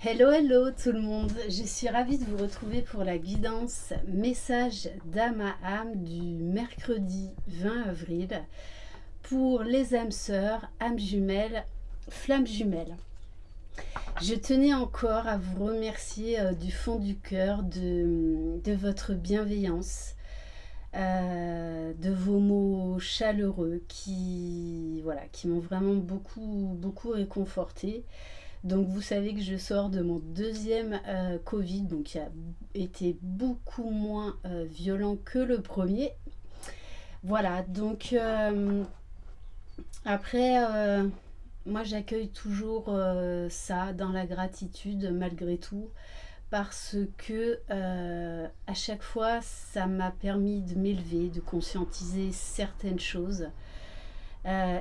Hello, hello tout le monde, je suis ravie de vous retrouver pour la guidance message d'âme à âme du mercredi 20 avril pour les âmes sœurs, âmes jumelles, flammes jumelles. Je tenais encore à vous remercier du fond du cœur de votre bienveillance, de vos mots chaleureux qui m'ont vraiment beaucoup réconforté. Donc vous savez que je sors de mon deuxième Covid, donc qui a été beaucoup moins violent que le premier. Voilà, donc après, moi j'accueille toujours ça dans la gratitude malgré tout, parce que à chaque fois ça m'a permis de m'élever, de conscientiser certaines choses.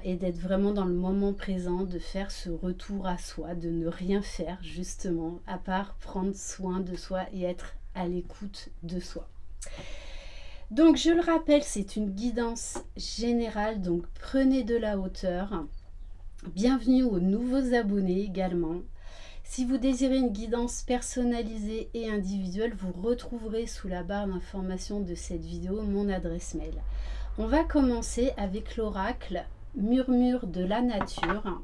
Et d'être vraiment dans le moment présent, de faire ce retour à soi, de ne rien faire justement, à part prendre soin de soi et être à l'écoute de soi. Donc je le rappelle, c'est une guidance générale, donc prenez de la hauteur. Bienvenue aux nouveaux abonnés également. Si vous désirez une guidance personnalisée et individuelle, vous retrouverez sous la barre d'information de cette vidéo mon adresse mail. On va commencer avec l'oracle Murmure de la nature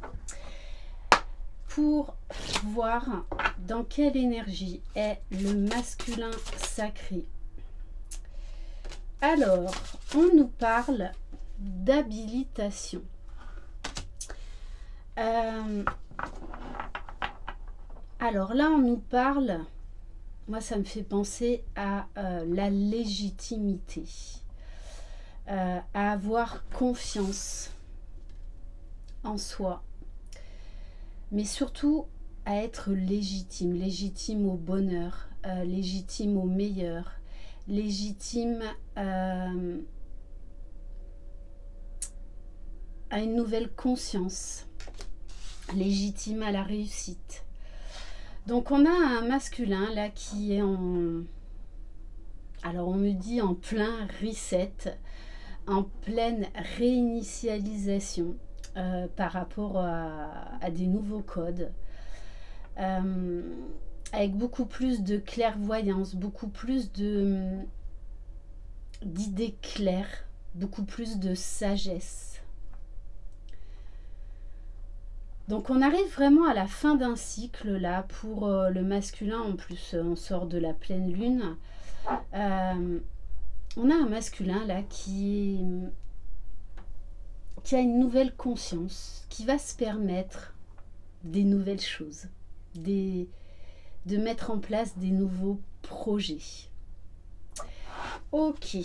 pour voir dans quelle énergie est le masculin sacré. Alors, on nous parle d'habilitation. Alors là, on nous parle, moi ça me fait penser à la légitimité, à avoir confiance en soi, mais surtout à être légitime, légitime au bonheur, légitime au meilleur, légitime à une nouvelle conscience, légitime à la réussite. Donc on a un masculin là qui est en... Alors on me dit en plein reset, en pleine réinitialisation par rapport à des nouveaux codes, avec beaucoup plus de clairvoyance, beaucoup plus d'idées claires, beaucoup plus de sagesse. Donc on arrive vraiment à la fin d'un cycle là pour le masculin. En plus on sort de la pleine lune. On a un masculin là qui a une nouvelle conscience, qui va se permettre des nouvelles choses, de mettre en place des nouveaux projets. Ok,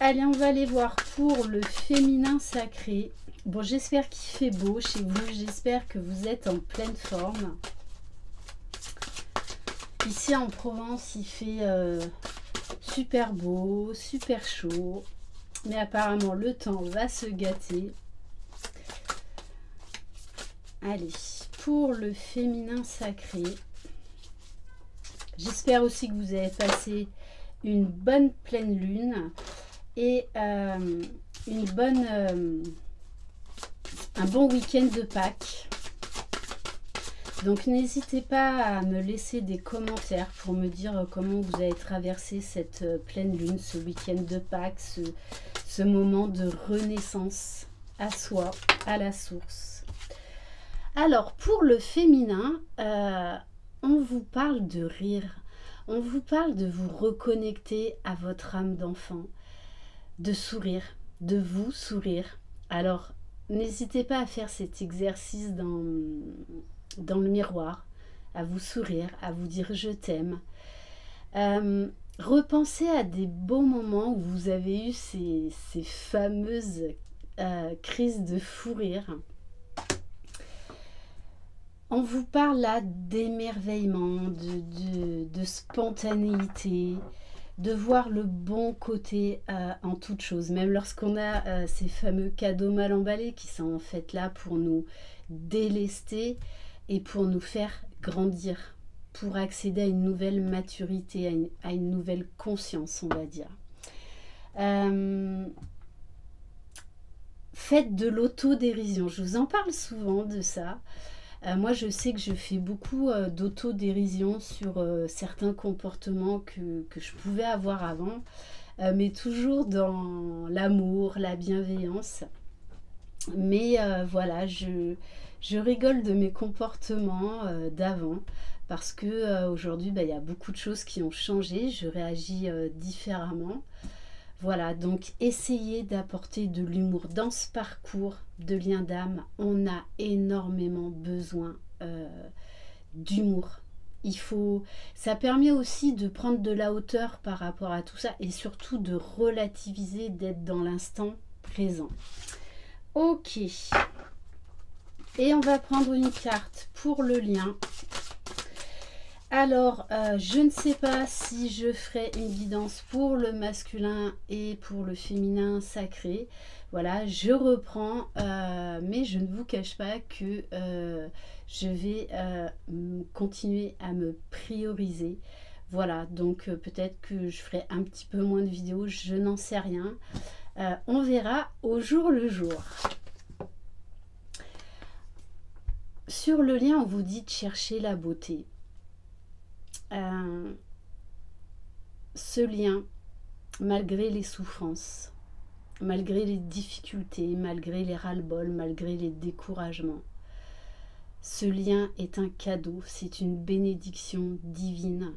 allez, on va aller voir pour le féminin sacré. Bon, j'espère qu'il fait beau chez vous, j'espère que vous êtes en pleine forme. Ici en Provence, il fait super beau, super chaud, mais apparemment le temps va se gâter. Allez, pour le féminin sacré, j'espère aussi que vous avez passé une bonne pleine lune et un bon week-end de Pâques. Donc n'hésitez pas à me laisser des commentaires pour me dire comment vous avez traversé cette pleine lune, ce week-end de Pâques, ce moment de renaissance à soi, à la source. Alors pour le féminin, on vous parle de rire, on vous parle de vous reconnecter à votre âme d'enfant, de sourire, de vous sourire. Alors n'hésitez pas à faire cet exercice dans le miroir, à vous sourire, à vous dire je t'aime. Repensez à des beaux moments où vous avez eu ces fameuses crises de fou rire. On vous parle là d'émerveillement, de spontanéité, de voir le bon côté en toute chose. Même lorsqu'on a ces fameux cadeaux mal emballés qui sont en fait là pour nous délester et pour nous faire grandir, pour accéder à une nouvelle maturité, à une nouvelle conscience, on va dire. Faites de l'autodérision, je vous en parle souvent de ça. Moi, je sais que je fais beaucoup d'autodérision sur certains comportements que je pouvais avoir avant, mais toujours dans l'amour, la bienveillance. Mais voilà, je rigole de mes comportements d'avant parce que aujourd'hui, bah, il y a beaucoup de choses qui ont changé, je réagis différemment. Voilà, donc essayez d'apporter de l'humour dans ce parcours de lien d'âme. On a énormément besoin d'humour. Il faut, ça permet aussi de prendre de la hauteur par rapport à tout ça et surtout de relativiser, d'être dans l'instant présent. Ok, et on va prendre une carte pour le lien. Alors, je ne sais pas si je ferai une guidance pour le masculin et pour le féminin sacré. Voilà, je reprends, mais je ne vous cache pas que je vais continuer à me prioriser. Voilà, donc peut-être que je ferai un petit peu moins de vidéos, je n'en sais rien. On verra au jour le jour. Sur le lien, on vous dit de chercher la beauté. Ce lien, malgré les souffrances, malgré les difficultés, malgré les ras-le-bol, malgré les découragements, ce lien est un cadeau, c'est une bénédiction divine.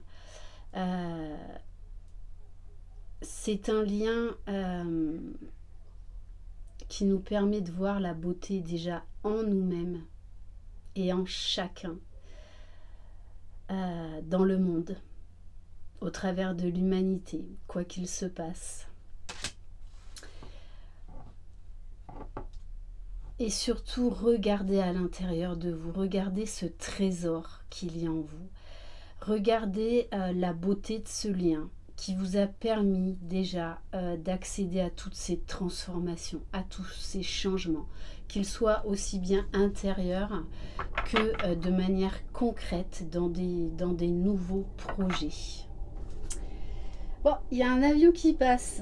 C'est un lien qui nous permet de voir la beauté déjà en nous-mêmes et en chacun, dans le monde, au travers de l'humanité, quoi qu'il se passe. Et surtout, regardez à l'intérieur de vous, regardez ce trésor qu'il y a en vous. Regardez la beauté de ce lien qui vous a permis déjà d'accéder à toutes ces transformations, à tous ces changements, qu'ils soient aussi bien intérieurs que de manière concrète dans des nouveaux projets. Bon, il y a un avion qui passe.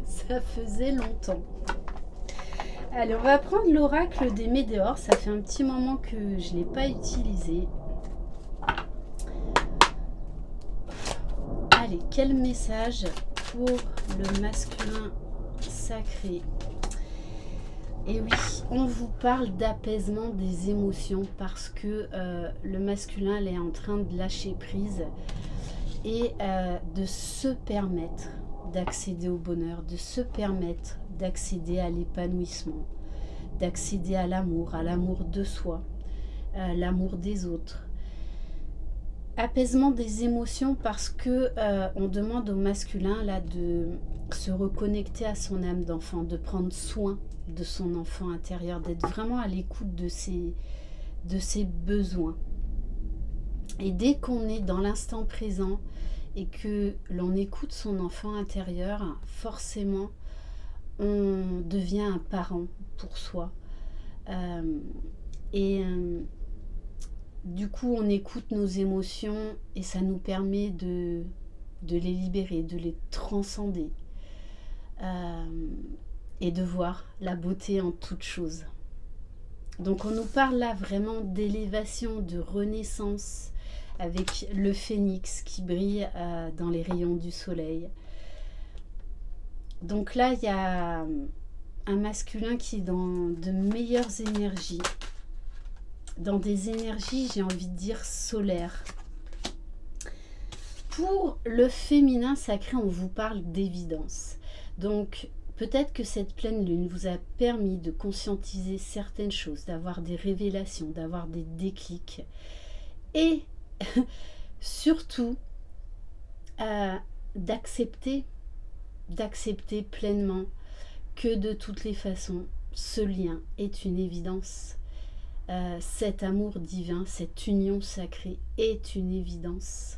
Ça faisait longtemps. Allez, on va prendre l'oracle des météores. Ça fait un petit moment que je ne l'ai pas utilisé. Allez, quel message pour le masculin sacré? Et oui, on vous parle d'apaisement des émotions parce que le masculin il est en train de lâcher prise et de se permettre d'accéder au bonheur, de se permettre d'accéder à l'épanouissement, d'accéder à l'amour de soi, l'amour des autres. Apaisement des émotions parce que on demande au masculin là de se reconnecter à son âme d'enfant, de prendre soin de son enfant intérieur, d'être vraiment à l'écoute de ses besoins. Et dès qu'on est dans l'instant présent et que l'on écoute son enfant intérieur, forcément on devient un parent pour soi. Du coup, on écoute nos émotions et ça nous permet de les libérer, de les transcender et de voir la beauté en toute chose. Donc on nous parle là vraiment d'élévation, de renaissance avec le phénix qui brille dans les rayons du soleil. Donc là, il y a un masculin qui est dans de meilleures énergies. Dans des énergies, j'ai envie de dire, solaires. Pour le féminin sacré, on vous parle d'évidence. Donc, peut-être que cette pleine lune vous a permis de conscientiser certaines choses, d'avoir des révélations, d'avoir des déclics. Et surtout, d'accepter pleinement que de toutes les façons, ce lien est une évidence. Cet amour divin, cette union sacrée est une évidence.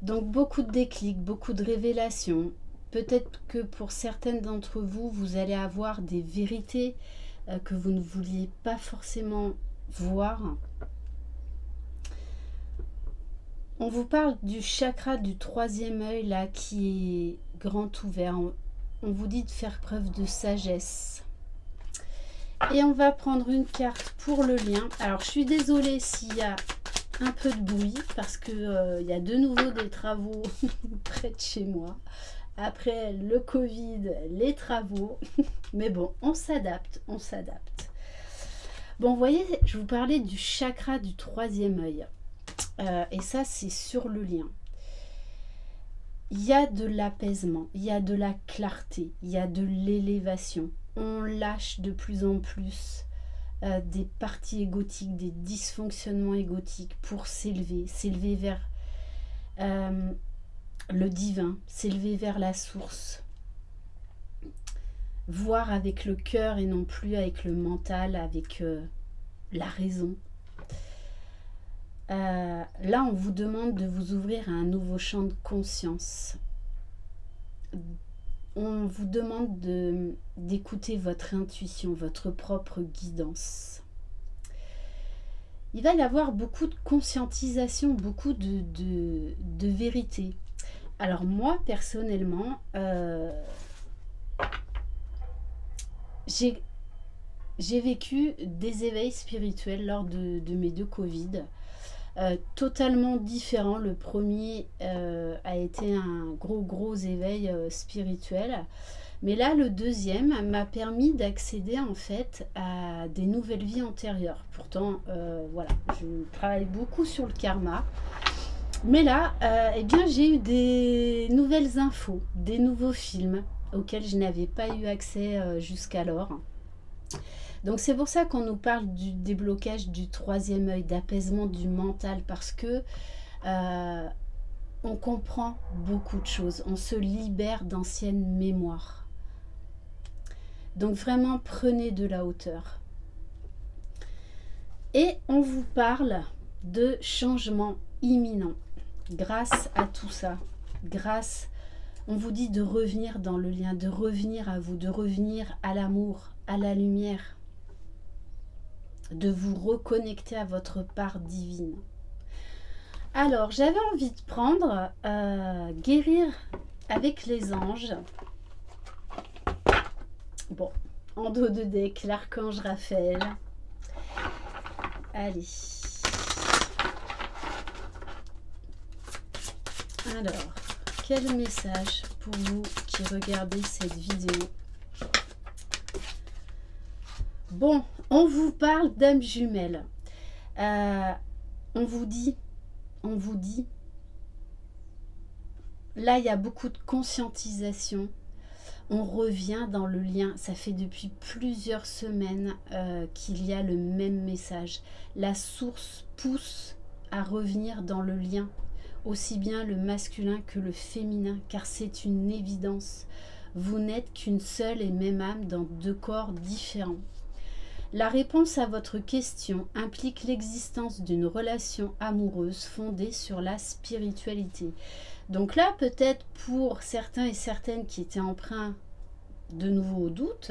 Donc beaucoup de déclics, beaucoup de révélations. Peut-être que pour certaines d'entre vous, vous allez avoir des vérités que vous ne vouliez pas forcément voir. On vous parle du chakra du troisième œil là qui est grand ouvert. On vous dit de faire preuve de sagesse. Et on va prendre une carte pour le lien. Alors, je suis désolée s'il y a un peu de bruit parce que il y a de nouveau des travaux près de chez moi. Après le Covid, les travaux. Mais bon, on s'adapte, on s'adapte. Bon, vous voyez, je vous parlais du chakra du troisième œil. Et ça, c'est sur le lien. Il y a de l'apaisement, il y a de la clarté, il y a de l'élévation. On lâche de plus en plus des parties égotiques, des dysfonctionnements égotiques pour s'élever vers le divin, s'élever vers la source. Voir avec le cœur et non plus avec le mental, avec la raison. Là, on vous demande de vous ouvrir à un nouveau champ de conscience. On vous demande d'écouter votre intuition, votre propre guidance. Il va y avoir beaucoup de conscientisation, beaucoup de vérité. Alors moi, personnellement, j'ai vécu des éveils spirituels lors de mes 2 Covid. Totalement différent. Le premier a été un gros éveil spirituel, mais là le deuxième m'a permis d'accéder en fait à des nouvelles vies antérieures. Pourtant voilà, je travaille beaucoup sur le karma, mais là eh bien j'ai eu des nouvelles infos, des nouveaux films auxquels je n'avais pas eu accès jusqu'alors. Donc c'est pour ça qu'on nous parle du déblocage du troisième œil, d'apaisement du mental, parce que on comprend beaucoup de choses, on se libère d'anciennes mémoires. Donc vraiment prenez de la hauteur. Et on vous parle de changement imminent. Grâce à tout ça, on vous dit de revenir dans le lien, de revenir à vous, de revenir à l'amour, à la lumière, de vous reconnecter à votre part divine. Alors, j'avais envie de prendre guérir avec les anges. Bon, en dos de deck, l'archange Raphaël. Allez. Alors, quel message pour vous qui regardez cette vidéo? Bon, on vous parle d'âme jumelle. On vous dit, là il y a beaucoup de conscientisation. On revient dans le lien. Ça fait depuis plusieurs semaines qu'il y a le même message. La source pousse à revenir dans le lien, aussi bien le masculin que le féminin, car c'est une évidence. Vous n'êtes qu'une seule et même âme dans 2 corps différents. La réponse à votre question implique l'existence d'une relation amoureuse fondée sur la spiritualité. Donc là, peut-être pour certains et certaines qui étaient empreints de nouveau au doute,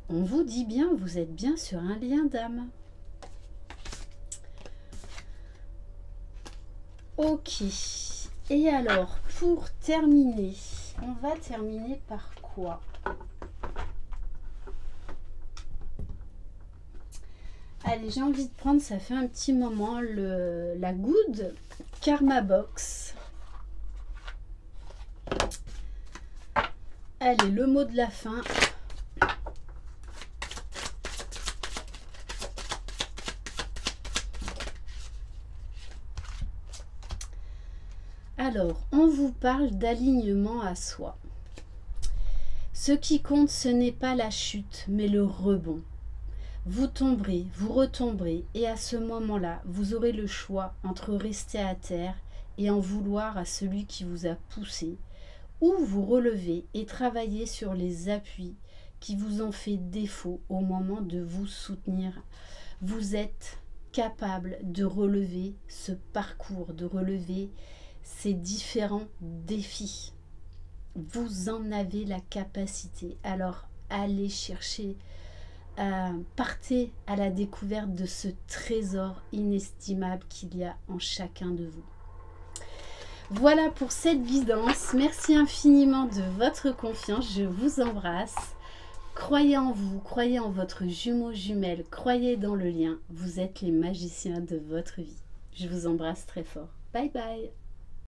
on vous dit bien, vous êtes bien sur un lien d'âme. Ok. Et alors, pour terminer, on va terminer par quoi ? Allez, j'ai envie de prendre, ça fait un petit moment, la Good Karma Box. Allez, le mot de la fin. Alors, on vous parle d'alignement à soi. Ce qui compte, ce n'est pas la chute, mais le rebond. Vous tomberez, vous retomberez, et à ce moment-là, vous aurez le choix entre rester à terre et en vouloir à celui qui vous a poussé, ou vous relever et travailler sur les appuis qui vous ont fait défaut au moment de vous soutenir. Vous êtes capable de relever ce parcours, de relever ces différents défis. Vous en avez la capacité. Alors, allez chercher. Partez à la découverte de ce trésor inestimable qu'il y a en chacun de vous. Voilà pour cette guidance. Merci infiniment de votre confiance. Je vous embrasse. Croyez en vous, croyez en votre jumeau jumelle, croyez dans le lien. Vous êtes les magiciens de votre vie. Je vous embrasse très fort. Bye bye.